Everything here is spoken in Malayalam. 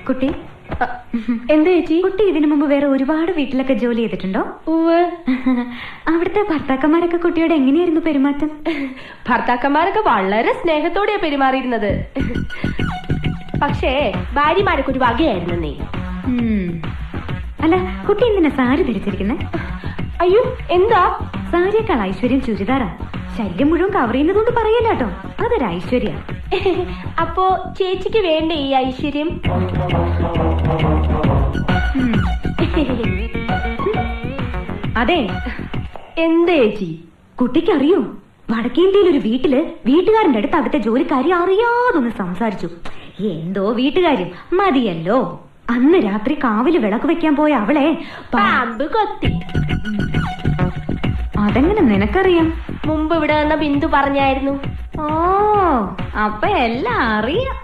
കുട്ടി എന്താ ചേച്ചി? കുട്ടി ഇതിനു മുമ്പ് വേറെ ഒരുപാട് വീട്ടിലൊക്കെ ജോലി ചെയ്തിട്ടുണ്ടോ? അവിടുത്തെ ഭർത്താക്കന്മാരൊക്കെ കുട്ടിയോട് എങ്ങനെയായിരുന്നു പെരുമാറ്റം? ഭർത്താക്കന്മാരൊക്കെ വളരെ സ്നേഹത്തോടെയാ പെരുമാറിയിരുന്നത്. പക്ഷേ ഭാര്യമാരൊക്കെ ഒരു വകയായിരുന്നേ. അല്ല, കുട്ടി എന്തിനാ സാരി ധരിച്ചിരിക്കുന്നത്? അയ്യോ, എന്താ? സാരിയേക്കാൾ ഐശ്വര്യം ചുരിദാറാ. ശല്യം മുഴുവൻ കവർ ചെയ്യുന്നതുകൊണ്ട് പറയല്ല കേട്ടോ, അതൊരു ഐശ്വര്യ. അപ്പോ ചേച്ചിക്ക് വേണ്ടേ ഈ ഐശ്വര്യം? അതെ. എന്താ ചേച്ചി? കുട്ടിക്കറിയോ, വടക്കേന്ത്യയിൽ ഒരു വീട്ടില് വീട്ടുകാരന്റെ അടുത്ത് അവിടുത്തെ ജോലിക്കാരി അറിയാതൊന്ന് സംസാരിച്ചു. എന്തോ വീട്ടുകാര്യം മതിയല്ലോ. അന്ന് രാത്രി കാവില് വിളക്ക് വെക്കാൻ പോയ അവളെ പാമ്പ് കൊത്തി. അതെങ്ങനെ നിനക്കറിയാം? മുമ്പ് ഇവിടെ വന്ന ബിന്ദു പറഞ്ഞായിരുന്നു. ഓ, അപ്പൊ എല്ലാം അറിയാം.